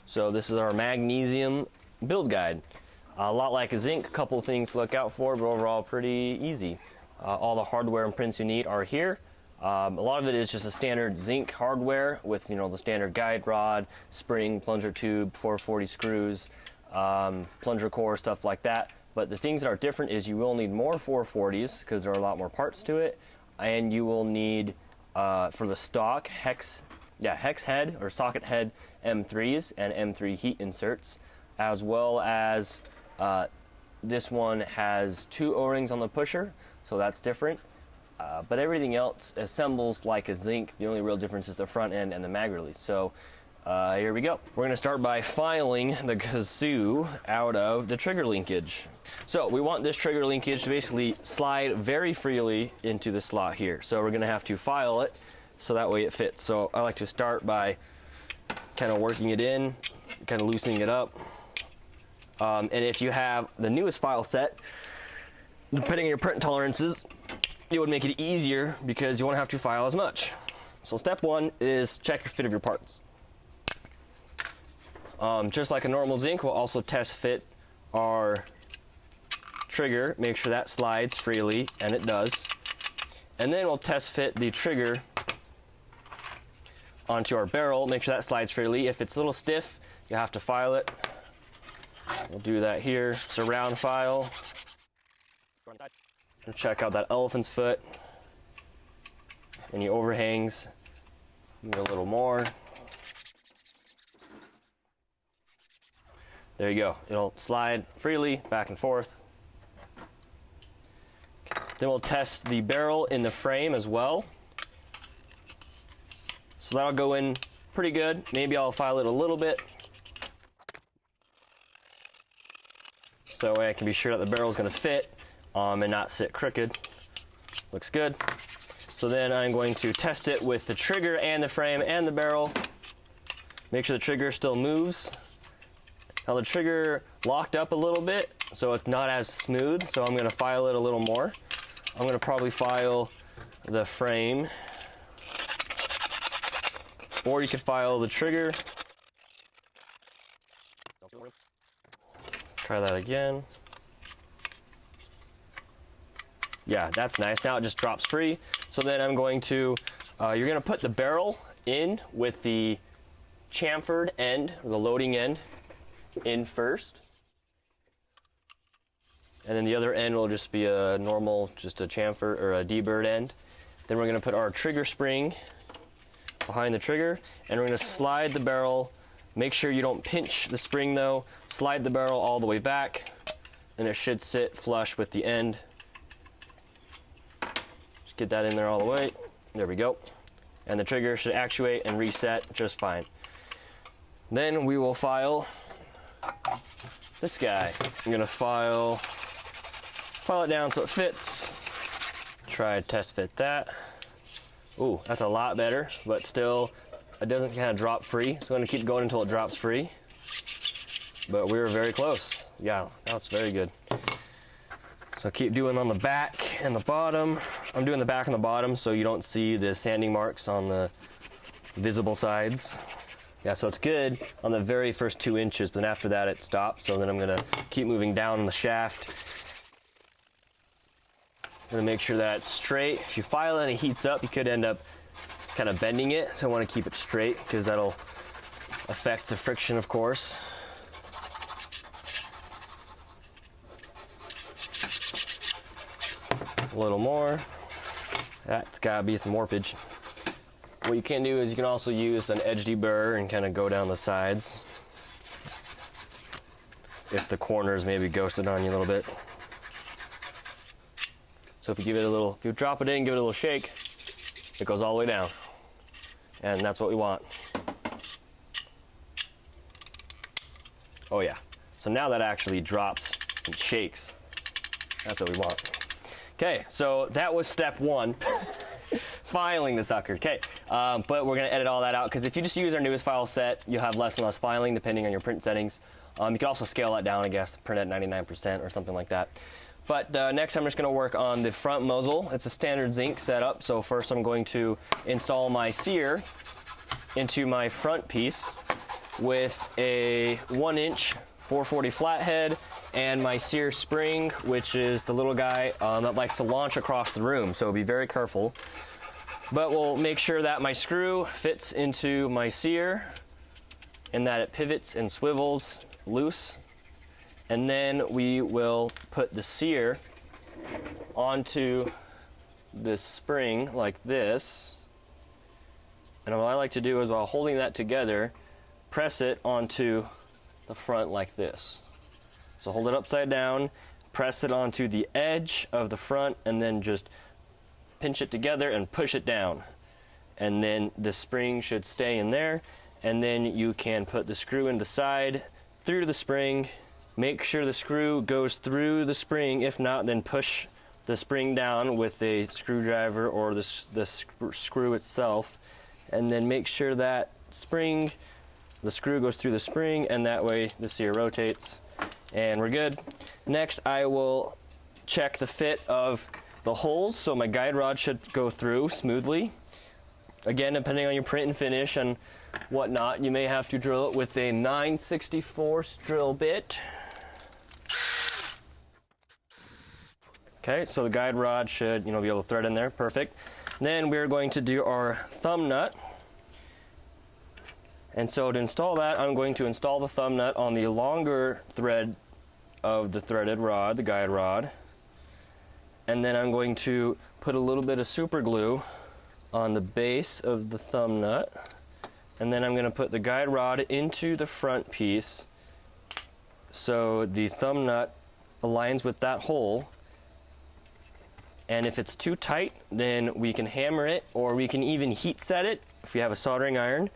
So this is our Magnesium build guide. A lot like a Zinc, a couple things to look out for, but overall pretty easy. All the hardware and prints you need are here. A lot of it is just a standard Zinc hardware with, you know, the standard guide rod, spring, plunger tube, 440 screws, plunger core, stuff like that. But the things that are different is you will need more 440s because there are a lot more parts to it, and you will need for the stock hex head or socket head M3s and M3 heat inserts, as well as this one has 2 O-rings on the pusher, so that's different. But everything else assembles like a Zinc. The only real difference is the front end and the mag release. So here we go. We're going to start by filing the kazoo out of the trigger linkage. So we want this trigger linkage to basically slide very freely into the slot here. So we're going to have to file it so that way it fits. So I like to start by kind of working it in, kind of loosening it up. And if you have the newest file set, depending on your print tolerances, it would make it easier because you won't have to file as much. So step 1 is check your fit of your parts. Just like a normal Zinc, we'll also test fit our trigger, make sure that slides freely, and it does. And then we'll test fit the trigger onto our barrel, make sure that slides freely. If it's a little stiff, you have to file it. We'll do that here. It's a round file. Check out that elephant's foot. Any overhangs, maybe a little more. There you go. It'll slide freely back and forth. Then we'll test the barrel in the frame as well. So that'll go in pretty good. Maybe I'll file it a little bit, so that way I can be sure that the barrel is going to fit and not sit crooked. Looks good. So then I'm going to test it with the trigger and the frame and the barrel. Make sure the trigger still moves. Now the trigger locked up a little bit, so it's not as smooth, so I'm going to file it a little more. I'm going to probably file the frame, or you could file the trigger. Try that again. Yeah, that's nice. Now it just drops free. So then I'm going to, you're going to put the barrel in with the chamfered end, or the loading end, in first. And then the other end will just be a normal, just a chamfer or a D-bird end. Then we're going to put our trigger spring behind the trigger, and we're going to slide the barrel. Make sure you don't pinch the spring though. Slide the barrel all the way back, and it should sit flush with the end. Just get that in there all the way. There we go. And the trigger should actuate and reset just fine. Then we will file this guy. I'm gonna file it down so it fits. Try to test fit that. Ooh, that's a lot better, but still it doesn't kind of drop free. So I'm gonna keep going until it drops free. But we were very close. Yeah, now it's very good. So keep doing on the back and the bottom. I'm doing the back and the bottom so you don't see the sanding marks on the visible sides. Yeah, so it's good on the very first 2 inches, but then after that it stops. So then I'm gonna keep moving down the shaft. I'm gonna make sure that it's straight. If you file and it heats up, you could end up kind of bending it. So I wanna keep it straight because that'll affect the friction, of course. A little more. That's gotta be some warpage. What you can do is you can also use an edge deburr and kind of go down the sides if the corners maybe ghosted on you a little bit. So if you give it a little, if you drop it in, give it a little shake, it goes all the way down. And that's what we want. Oh yeah. So now that actually drops and shakes. That's what we want. Okay, so that was step 1. Filing the sucker. Okay, but we're going to edit all that out because if you just use our newest file set, you'll have less and less filing depending on your print settings. You can also scale that down, I guess, print at 99% or something like that. But next I'm just going to work on the front muzzle. It's a standard Zinc setup, so first I'm going to install my sear into my front piece. with a 1-inch 440 flathead and my sear spring, which is the little guy that likes to launch across the room, so be very careful. But we'll make sure that my screw fits into my sear and that it pivots and swivels loose. And then we will put the sear onto this spring like this. And what I like to do is, while holding that together, press it onto the front like this. So hold it upside down, press it onto the edge of the front, and then just pinch it together and push it down. And then the spring should stay in there. And then you can put the screw in the side through the spring. Make sure the screw goes through the spring. If not, then push the spring down with a screwdriver or the screw itself. And then make sure that the screw goes through the spring, and that way the sear rotates. And we're good. Next, I will check the fit of the holes, so my guide rod should go through smoothly. Again, depending on your print and finish and whatnot, you may have to drill it with a 9/64 drill bit. Okay, so the guide rod should, be able to thread in there. Perfect. Then we're going to do our thumb nut. And so to install that, I'm going to install the thumb nut on the longer thread of the threaded rod, the guide rod. And then I'm going to put a little bit of super glue on the base of the thumb nut. And then I'm going to put the guide rod into the front piece so the thumb nut aligns with that hole. And if it's too tight, then we can hammer it, or we can even heat set it if you have a soldering iron.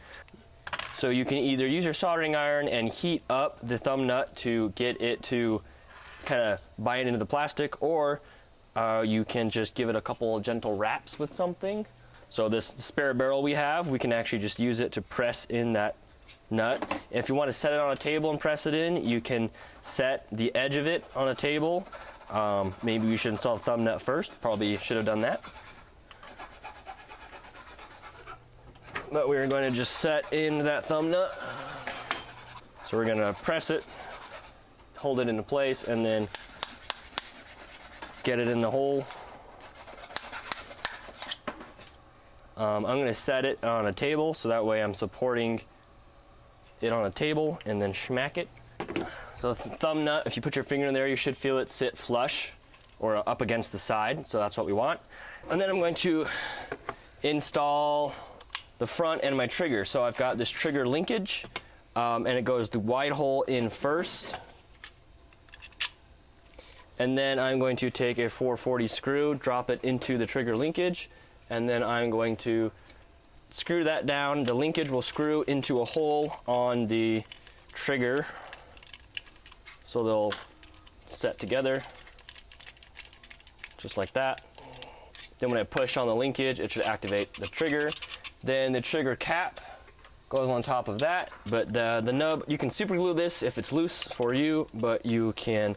So you can either use your soldering iron and heat up the thumb nut to get it to kind of bind into the plastic, or you can just give it a couple of gentle wraps with something. So this spare barrel we have, we can actually just use it to press in that nut. If you want to set it on a table and press it in, you can set the edge of it on a table. Maybe we should install the thumb nut first. Probably should have done that. But we're going to just set in that thumb nut. So we're going to press it, hold it into place, and then get it in the hole. I'm going to set it on a table, so that way I'm supporting it on a table, and then smack it. So the thumb nut, if you put your finger in there, you should feel it sit flush or up against the side, so that's what we want. And then I'm going to install the front and my trigger. So I've got this trigger linkage, and it goes the wide hole in first. And then I'm going to take a 440 screw, drop it into the trigger linkage, and then I'm going to screw that down. The linkage will screw into a hole on the trigger, so they'll set together just like that. Then when I push on the linkage, it should activate the trigger. Then the trigger cap goes on top of that, but the nub, you can super glue this if it's loose for you, but you can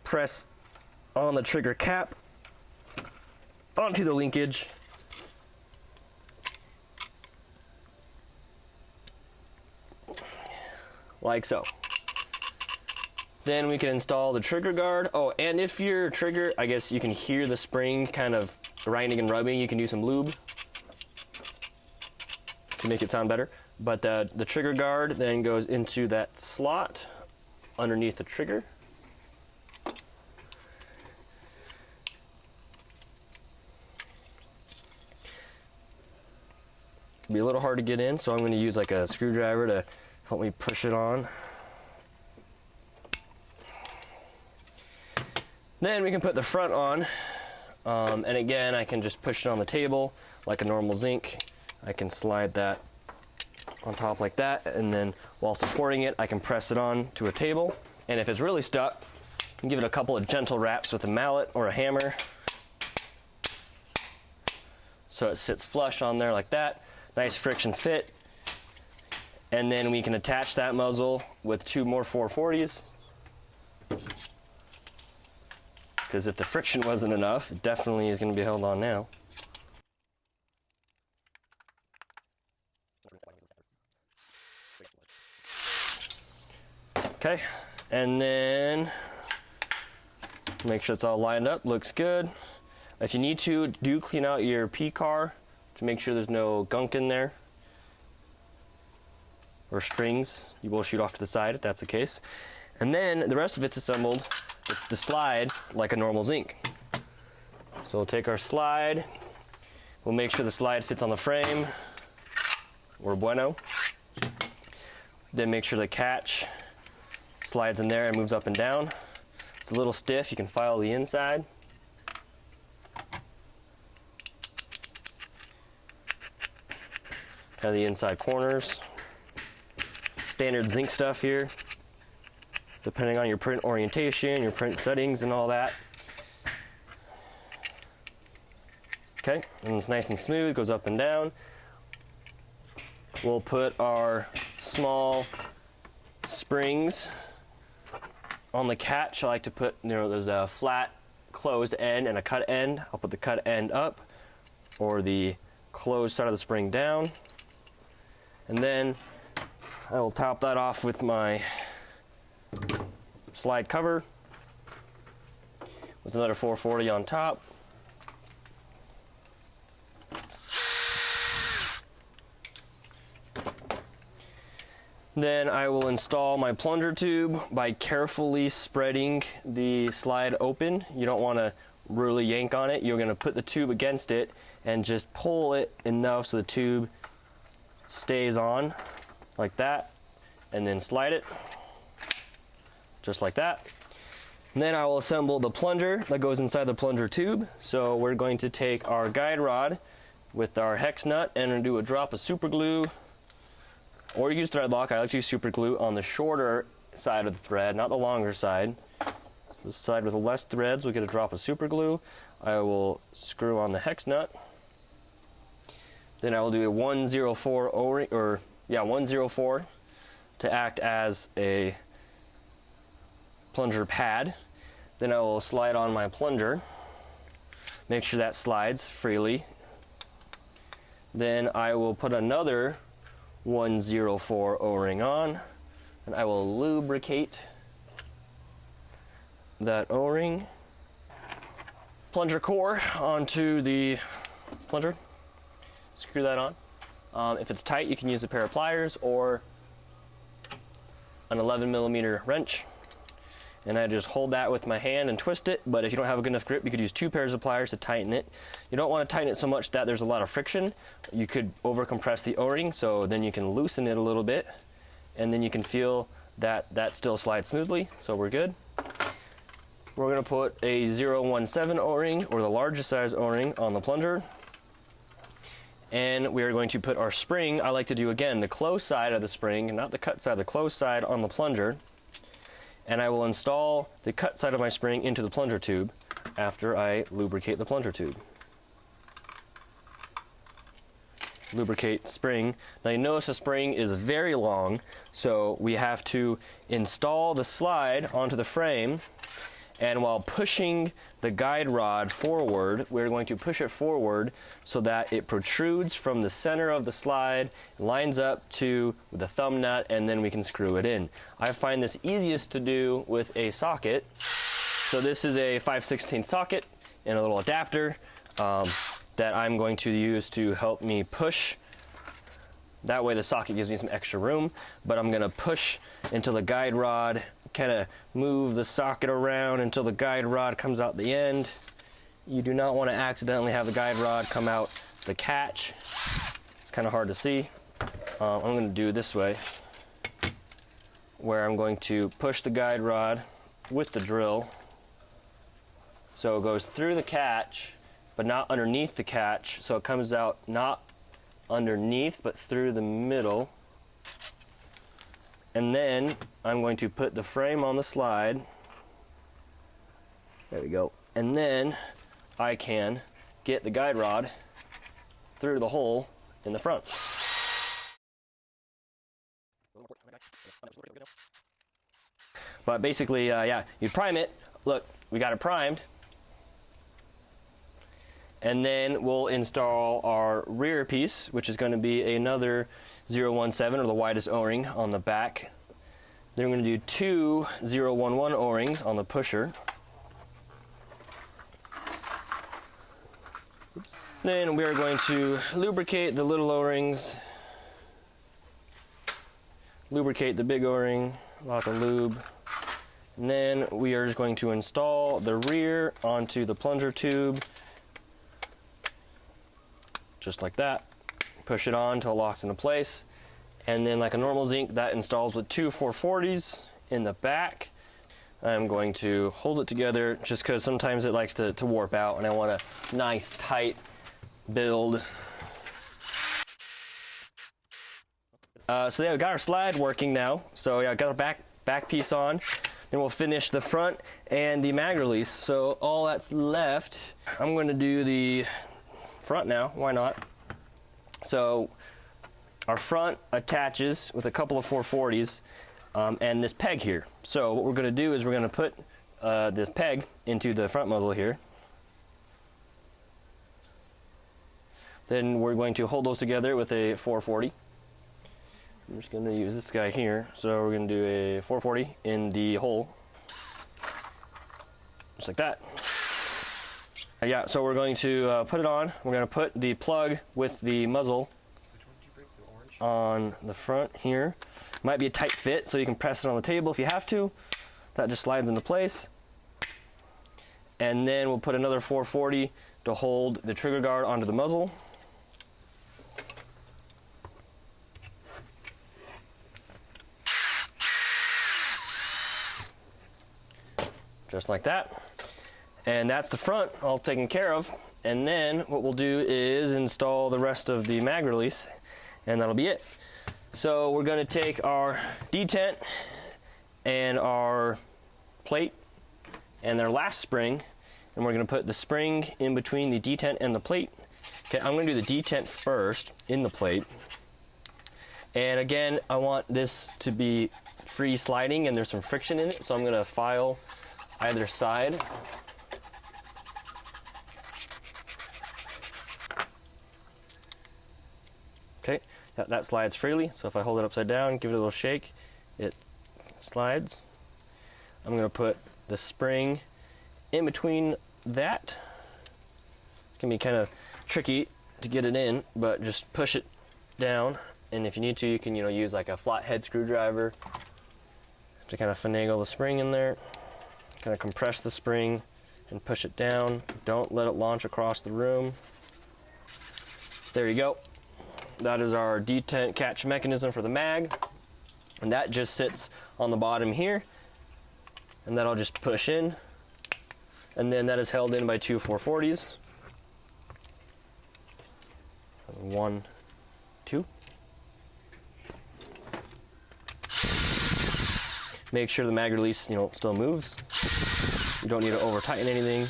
press on the trigger cap onto the linkage. Like so. Then we can install the trigger guard. Oh, and if your trigger, I guess you can hear the spring kind of grinding and rubbing, you can do some lube to make it sound better. But the trigger guard then goes into that slot underneath the trigger. It'll be a little hard to get in, so I'm going to use like a screwdriver to help me push it on. Then we can put the front on, and again I can just push it on the table like a normal Zinc. I can slide that on top like that, and then while supporting it I can press it on to a table. And if it's really stuck, you can give it a couple of gentle wraps with a mallet or a hammer so it sits flush on there like that. Nice friction fit. And then we can attach that muzzle with 2 more 440s. Because if the friction wasn't enough, it definitely is going to be held on now. Okay, and then make sure it's all lined up, looks good. If you need to, do clean out your P-car to make sure there's no gunk in there or strings. You will shoot off to the side if that's the case. And then the rest of it's assembled with the slide like a normal Zinc. So we'll take our slide, we'll make sure the slide fits on the frame. We're bueno. Then make sure the catch slides in there and moves up and down. It's a little stiff, you can file the inside. Kind of the inside corners. Standard Zinc stuff here, depending on your print orientation, your print settings and all that. Okay, and it's nice and smooth, goes up and down. We'll put our small springs on the catch. I like to put, there's a flat closed end and a cut end. I'll put the cut end up or the closed side of the spring down. And then I will top that off with my slide cover with another 440 on top. Then I will install my plunger tube by carefully spreading the slide open. You don't want to really yank on it. You're going to put the tube against it and just pull it enough so the tube stays on like that, and then slide it just like that. And then I will assemble the plunger that goes inside the plunger tube. So we're going to take our guide rod with our hex nut and do a drop of super glue, or you use thread lock. I like to use super glue on the shorter side of the thread, not the longer side. The side with the less threads will get a drop of super glue. I will screw on the hex nut. Then I will do a 104 O-ring, or 104 to act as a plunger pad. Then I will slide on my plunger. Make sure that slides freely. Then I will put another 104 O-ring on, and I will lubricate that O-ring. Plunger core onto the plunger. Screw that on. If it's tight, you can use a pair of pliers or an 11mm wrench. And I just hold that with my hand and twist it, but if you don't have a good enough grip, you could use 2 pairs of pliers to tighten it. You don't want to tighten it so much that there's a lot of friction. You could over compress the O-ring, so then you can loosen it a little bit, and then you can feel that that still slides smoothly, so we're good. We're going to put a 017 O-ring, or the largest size O-ring, on the plunger. And we are going to put our spring, I like to do again the closed side of the spring, not the cut side, the closed side on the plunger. And I will install the cut side of my spring into the plunger tube after I lubricate the plunger tube. Lubricate spring. Now you notice the spring is very long, so we have to install the slide onto the frame, and while pushing the guide rod forward, we're going to push it forward so that it protrudes from the center of the slide, lines up to the thumb nut, and then we can screw it in. I find this easiest to do with a socket. So this is a 5/16 socket and a little adapter that I'm going to use to help me push. That way the socket gives me some extra room, but I'm going to push until the guide rod, kind of move the socket around until the guide rod comes out the end. You do not want to accidentally have the guide rod come out the catch. It's kind of hard to see. I'm going to do it this way, where I'm going to push the guide rod with the drill so it goes through the catch but not underneath the catch, so it comes out not underneath but through the middle. And then I'm going to put the frame on the slide. There we go. And then I can get the guide rod through the hole in the front. But basically, yeah, you prime it. Look, we got it primed. And then we'll install our rear piece, which is going to be another 017, or the widest O-ring on the back. Then we're going to do 2 011 O-rings on the pusher. Oops. Then we are going to lubricate the little O-rings, lubricate the big O-ring, lots of lube. And then we are just going to install the rear onto the plunger tube, just like that. Push it on until it locks into place. And then like a normal Zinc, that installs with 2 440s in the back. I'm going to hold it together just because sometimes it likes to warp out and I want a nice tight build. So yeah, we got our slide working now. So yeah, got our back piece on. Then we'll finish the front and the mag release. So all that's left, I'm going to do the front now. Why not? So our front attaches with a couple of 440s and this peg here. So what we're going to do is we're going to put this peg into the front muzzle here. Then we're going to hold those together with a 440. I'm just going to use this guy here. So we're going to do a 440 in the hole. Just like that. Yeah, so we're going to put it on. We're going to put the plug with the muzzle on the front here. Might be a tight fit, so you can press it on the table if you have to. That just slides into place. And then we'll put another 440 to hold the trigger guard onto the muzzle. Just like that. And that's the front all taken care of. And then what we'll do is install the rest of the mag release, and that'll be it. So we're going to take our detent and our plate and their last spring, and we're going to put the spring in between the detent and the plate. Okay, I'm going to do the detent first in the plate. And again, I want this to be free sliding and there's some friction in it, so I'm going to file either side. Okay, that slides freely, so if I hold it upside down, give it a little shake, it slides. I'm going to put the spring in between that. It's going to be kind of tricky to get it in, but just push it down, and if you need to, you can use like a flathead screwdriver to kind of finagle the spring in there. Kind of compress the spring and push it down. Don't let it launch across the room. There you go. That is our detent catch mechanism for the mag. And that just sits on the bottom here. And that'll just push in. And then that is held in by 2 440s. 1, 2. Make sure the mag release, still moves. You don't need to over tighten anything.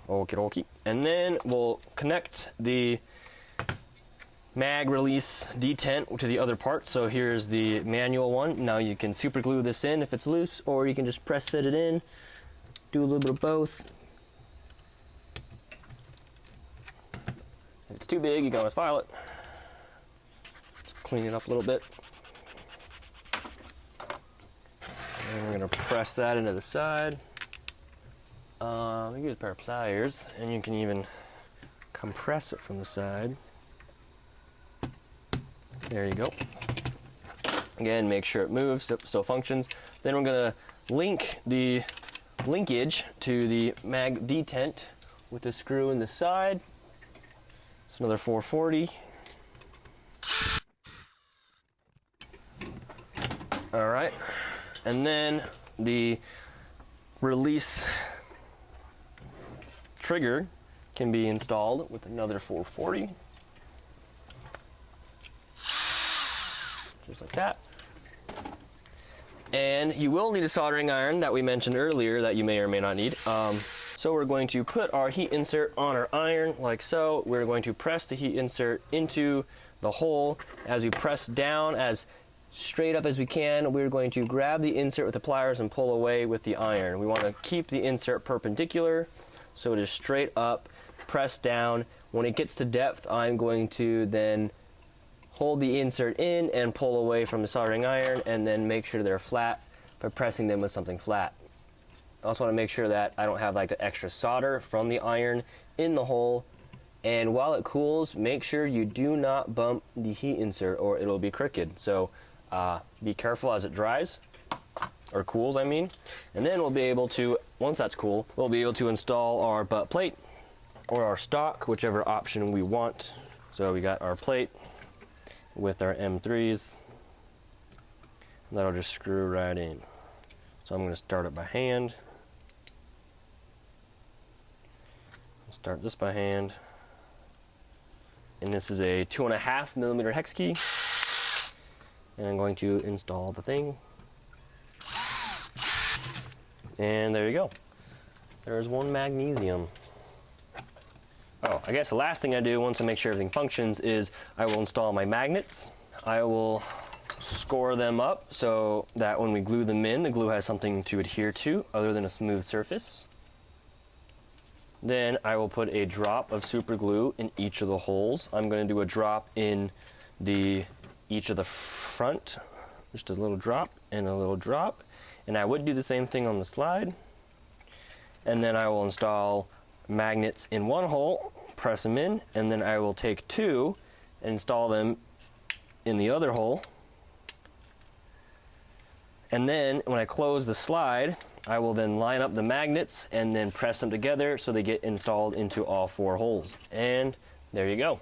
Okie dokie. And then we'll connect the mag release detent to the other part. So here's the manual one. Now you can super glue this in if it's loose, or you can just press fit it in. Do a little bit of both. If it's too big, you can always file it. Clean it up a little bit. And we're going to press that into the side. We use a pair of pliers, and you can even compress it from the side. There you go. Again, make sure it moves, it still functions. Then we're going to link the linkage to the mag detent with the screw in the side. It's another 440. All right, and then the release trigger can be installed with another 440. Just like that. And you will need a soldering iron that we mentioned earlier that you may or may not need. So we're going to put our heat insert on our iron like so. We're going to press the heat insert into the hole. As we press down as straight up as we can, we're going to grab the insert with the pliers and pull away with the iron. We want to keep the insert perpendicular so it is straight up press down. When it gets to depth, I'm going to then hold the insert in and pull away from the soldering iron, and then make sure they're flat by pressing them with something flat. I also want to make sure that I don't have like the extra solder from the iron in the hole. And while it cools, make sure you do not bump the heat insert or it'll be crooked. So be careful as it dries, or cools I mean. And then we'll be able to, once that's cool, we'll be able to install our butt plate or our stock, whichever option we want. So we got our plate with our M3s. That'll just screw right in. So I'm going to start it by hand. Start this by hand. And this is a 2.5 millimeter hex key. And I'm going to install the thing. And there you go. There's one magnesium. Oh, I guess the last thing I do once I make sure everything functions is I will install my magnets. I will score them up so that when we glue them in, the glue has something to adhere to other than a smooth surface. Then I will put a drop of super glue in each of the holes. I'm going to do a drop in each of the front, just a little drop and a little drop. And I would do the same thing on the slide. And then I will install magnets in one hole, press them in, and then I will take two and install them in the other hole. And then when I close the slide, I will then line up the magnets and then press them together so they get installed into all four holes. And there you go.